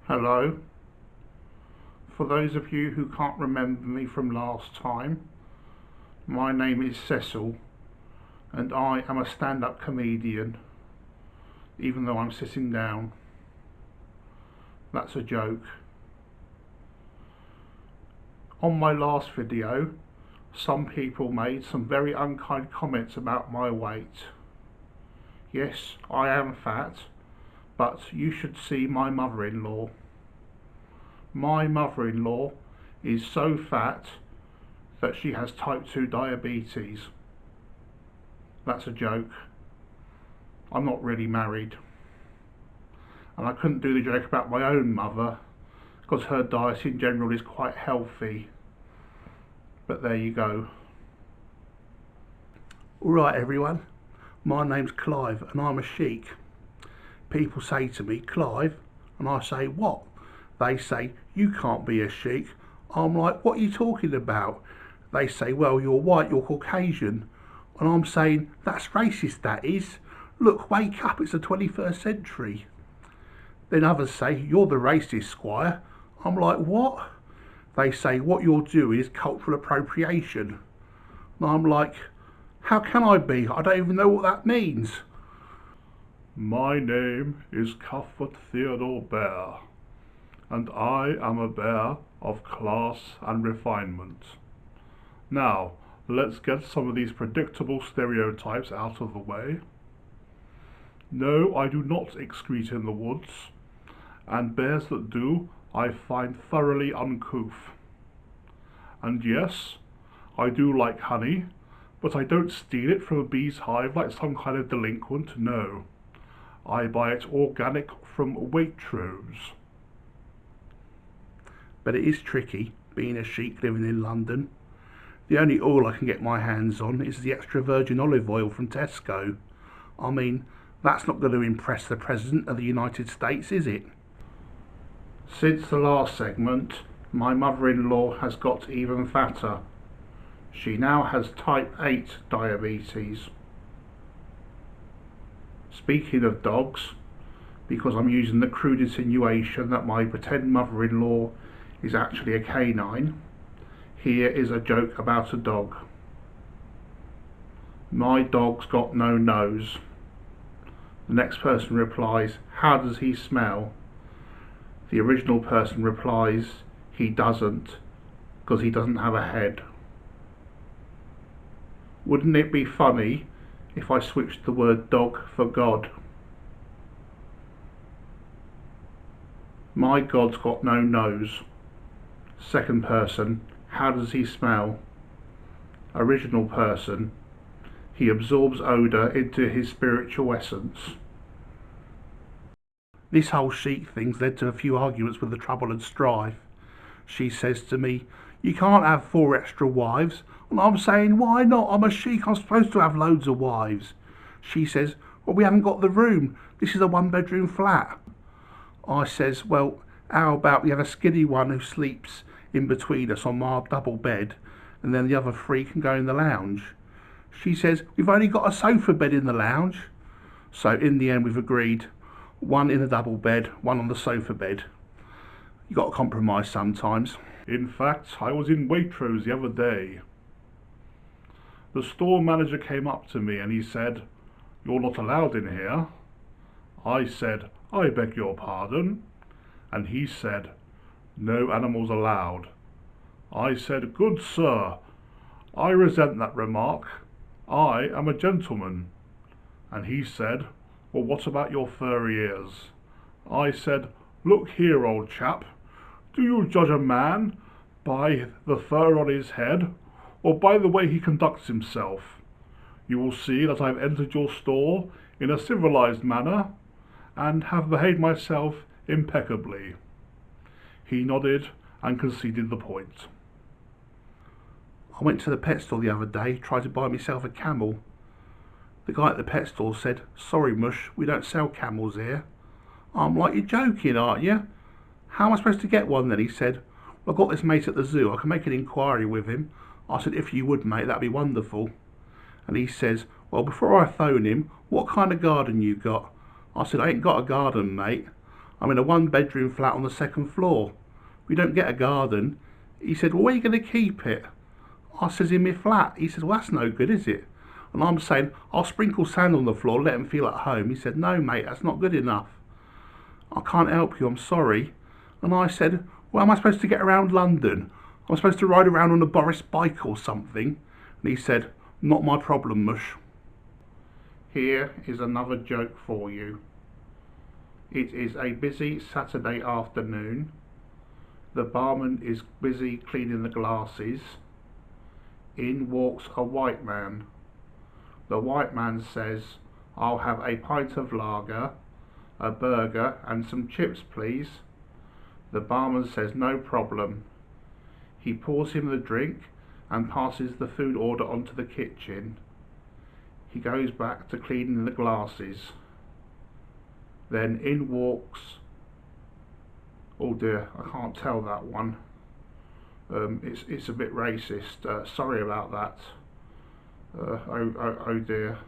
Hello. For those of you who can't remember me from last time, my name is Cecil and I am a stand-up comedian, even though I'm sitting down. That's a joke. On my last video, some people made some very unkind comments about my weight. Yes, I am fat, but you should see my mother-in-law. My mother-in-law is so fat that she has type 2 diabetes. That's a joke. I'm not really married. And I couldn't do the joke about my own mother because her diet in general is quite healthy. But there you go. Alright everyone, my name's Clive and I'm a Sheikh. People say to me, Clive, and I say, what? They say, you can't be a Sheikh. I'm like, what are you talking about? They say, well, you're white, you're Caucasian. And I'm saying, that's racist, that is. Look, wake up, it's the 21st century. Then others say, you're the racist, Squire. I'm like, what? They say, what you're doing is cultural appropriation. And I'm like, how can I be? I don't even know what that means. My name is Cuthbert Theodore Beare, and I am a bear of class and refinement. Now, let's get some of these predictable stereotypes out of the way. No, I do not excrete in the woods, and bears that do, I find thoroughly uncouth. And yes, I do like honey, but I don't steal it from a bee's hive like some kind of delinquent, no. I buy it organic from Waitrose. But it is tricky, being a Sheikh living in London. The only oil I can get my hands on is the extra virgin olive oil from Tesco. I mean, that's not going to impress the President of the United States, is it? Since the last segment, my mother-in-law has got even fatter. She now has type 8 diabetes. Speaking of dogs, because I'm using the crude insinuation that my pretend mother-in-law is actually a canine, here is a joke about a dog. My dog's got no nose. The next person replies, how does he smell? The original person replies, he doesn't, because he doesn't have a head. Wouldn't it be funny if I switched the word dog for God? My God's got no nose. Second person, how does he smell? Original person, he absorbs odour into his spiritual essence. This whole Sheikh thing's led to a few arguments with the trouble and strife. She says to me, you can't have 4 extra wives. And I'm saying, why not? I'm a Sheikh, I'm supposed to have loads of wives. She says, well, we haven't got the room. This is a 1-bedroom flat. I says, well, how about we have a skinny one who sleeps in between us on my double bed, and then the other 3 can go in the lounge. She says, we've only got a sofa bed in the lounge. So in the end we've agreed, 1 in a double bed, 1 on the sofa bed. You got to compromise sometimes. In fact, I was in Waitrose the other day. The store manager came up to me and he said, you're not allowed in here. I said, I beg your pardon. And he said, no animals allowed. I said, good sir, I resent that remark. I am a gentleman. And he said, well, what about your furry ears? I said, look here, old chap, do you judge a man by the fur on his head or by the way he conducts himself? You will see that I've entered your store in a civilized manner and have behaved myself impeccably. He nodded and conceded the point. I went to the pet store the other day, tried to buy myself a camel. The guy at the pet store said, sorry mush, we don't sell camels here. I'm like, you're joking, aren't you? How am I supposed to get one then? He said, well, I've got this mate at the zoo, I can make an inquiry with him. I said, if you would mate, that'd be wonderful. And he says, well, before I phone him, what kind of garden you got? I said, I ain't got a garden, mate. I'm in a one-bedroom flat on the second floor. We don't get a garden. He said, well, where are you going to keep it? I says, in my flat. He said, well, that's no good, is it? And I'm saying, I'll sprinkle sand on the floor, let him feel at home. He said, no, mate, that's not good enough. I can't help you, I'm sorry. And I said, well, am I supposed to get around London? I'm supposed to ride around on a Boris bike or something? And he said, not my problem, mush. Here is another joke for you. It is a busy Saturday afternoon. The barman is busy cleaning the glasses. In walks a white man. The white man says, I'll have a pint of lager, a burger and some chips, please. The barman says, no problem. He pours him the drink and passes the food order onto the kitchen. He goes back to cleaning the glasses. Then in walks, oh dear, I can't tell that one. It's a bit racist. Sorry about that. Oh dear.